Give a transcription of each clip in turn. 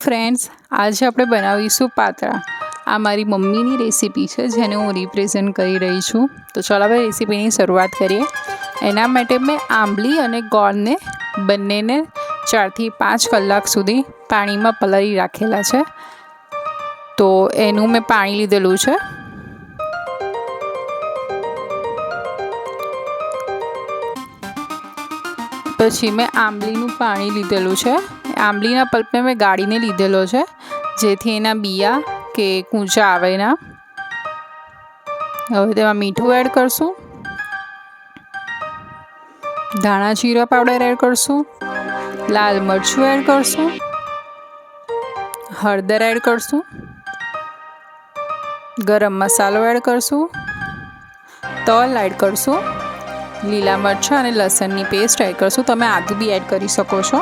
Friends, આજે આપણે બનાવીશું પાતળા. આ મારી મમ્મીની રેસીપી છે જેને હું રિપ્રેઝેન્ટ કરી રહી છું. તો ચાલો આપણે રેસીપીની શરૂઆત કરીએ. એના માટે મેં આંબલી અને ગોળને બંનેને 4 થી 5 કલાક સુધી પાણીમાં પલાળી રાખેલા છે. તો એનું મેં પાણી લીધેલું છે. પછી મેં આંબલીનું પાણી લીધેલું છે. આંબલીના પલ્પને મેં ગાળીને લીધેલો છે જેથી એના બિયા કે કૂંચા આવે ના. હવે તેમાં મીઠું એડ કરશું, ધાણા જીરા પાવડર એડ કરશું, લાલ મરચું એડ કરશું, હળદર એડ કરશું, ગરમ મસાલો એડ કરશું, તલ એડ કરશું, લીલા મરચાં અને લસણની પેસ્ટ એડ કરશું. તમે આદુ બી એડ કરી શકો છો,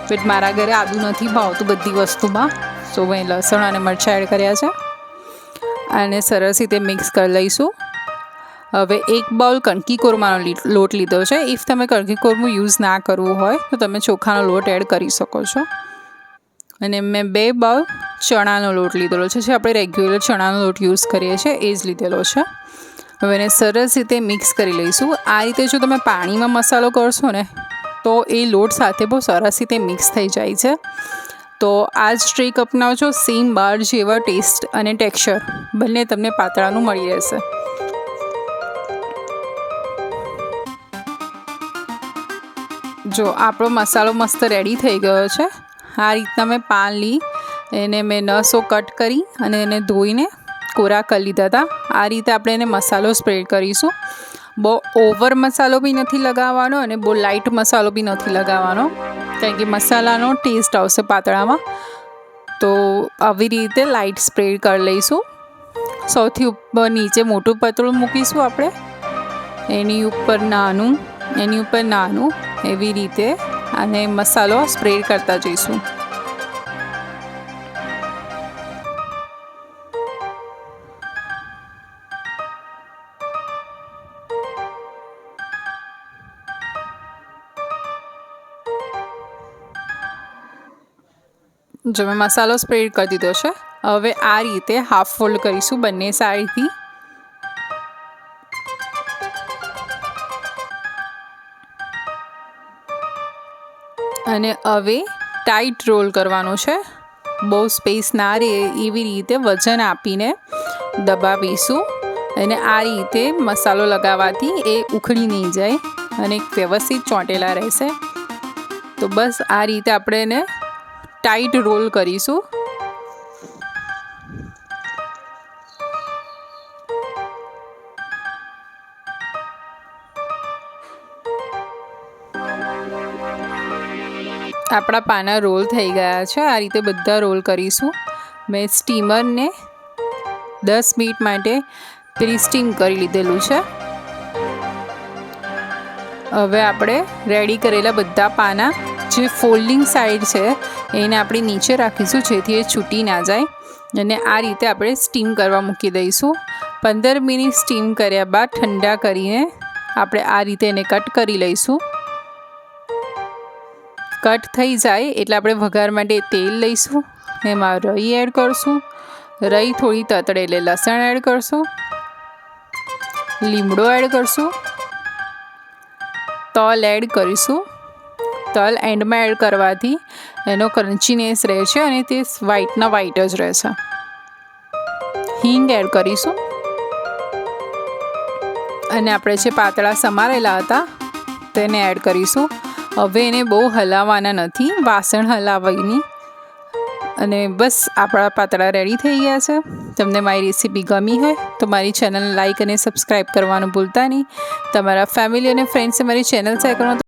બટ મારા ઘરે આદુ નથી ભાવતું બધી વસ્તુમાં, સો મેં લસણ અને મરચાં એડ કર્યા છે. અને સરસ રીતે મિક્સ કરી લઈશું. હવે 1 બાઉલ કણકી કોરમાનો લોટ લીધો છે. ઇફ તમે કણકી કોરમું યુઝ ના કરવું હોય તો તમે ચોખાનો લોટ એડ કરી શકો છો. અને મેં 2 બાઉલ ચણાનો લોટ લીધેલો છે, જે આપણે રેગ્યુલર ચણાનો લોટ યુઝ કરીએ છીએ એ જ લીધેલો છે. હવે એને સરસ રીતે મિક્સ કરી લઈશું. આ રીતે જો તમે પાણીમાં મસાલો કરશો ને તો એ લોટ સાથે બહુ સરસ રીતે મિક્સ થઈ જાય છે. તો આ જ ટ્રીક અપનાવજો, સેમ બહાર જેવા ટેસ્ટ અને ટેક્સચર બંને તમને પાતળાનું મળી રહેશે. જો આપણો મસાલો મસ્ત રેડી થઈ ગયો છે. આ રીતના મેં પાન લઈ એને મેં નસો કટ કરી અને એને ધોઈને કોરા કરી લીધા હતા. આ રીતે આપણે એને મસાલો સ્પ્રેડ કરીશું. બહુ ઓવર મસાલો બી નથી લગાવવાનો અને બહુ લાઇટ મસાલો બી નથી લગાવવાનો, કારણ કે મસાલાનો ટેસ્ટ આવશે પાતળામાં. તો આવી રીતે લાઇટ સ્પ્રેડ કરી લઈશું. સૌથી ઉપર નીચે મોટું પતળું મૂકીશું આપણે, એની ઉપર નાનું, એની ઉપર નાનું, એવી રીતે અને મસાલો સ્પ્રેડ કરતા જઈશું. જો મેં મસાલો સ્પ્રેડ કરી દીધો છે. હવે આ રીતે હાફ ફોલ્ડ કરીશું બંને સાઈડથી. અને હવે ટાઈટ રોલ કરવાનો છે. બહુ સ્પેસ ના રહે એવી રીતે વજન આપીને દબાવીશું. અને આ રીતે મસાલો લગાવવાથી એ ઉખડી નહીં જાય અને વ્યવસ્થિત ચોંટેલા રહેશે. તો બસ આ રીતે આપણે એને ટાઈટ રોલ કરીશું. આપણા પાના રોલ થઈ ગયા છે. આ રીતે બધા રોલ કરીશું. મેં સ્ટીમરને 10 મિનિટ માટે પ્રી સ્ટીમ કરી લીધેલું છે. હવે આપણે રેડી કરેલા બધા પાના જે ફોલ્ડિંગ સાઈડ છે એને આપણે નીચે રાખીશું જેથી એ છૂટી ના જાય. અને આ રીતે આપણે સ્ટીમ કરવા મૂકી દઈશું. 15 મિનિટ સ્ટીમ કર્યા બાદ ઠંડા કરીને આપણે આ રીતે એને કટ કરી લઈશું. કટ થઈ જાય એટલે આપણે વઘાર માટે તેલ લઈશું, એમાં રઈ એડ કરશું. રઈ થોડી તતડે એટલે લસણ એડ કરશું, લીમડો એડ કરશું, તલ એડ કરીશું. તલ એન્ડમાં એડ કરવાથી એનો ક્રન્ચીનેસ રહે છે અને તે વ્હાઈટના વ્હાઈટ જ રહે છે. હિંગ એડ કરીશું. અને આપણે જે પાતળા સમારેલા હતા તેને એડ કરીશું. હવે એને બહુ હલાવવાના નથી, વાસણ હલાવવાની. અને બસ આપણા પાતળા રેડી થઈ ગયા છે. તમને મારી રેસીપી ગમી હોય તો મારી ચેનલ લાઇક અને સબસ્ક્રાઈબ કરવાનું ભૂલતા નહીં. તમારા ફેમિલી અને ફ્રેન્ડ્સે મારી ચેનલ શેર કરવાનું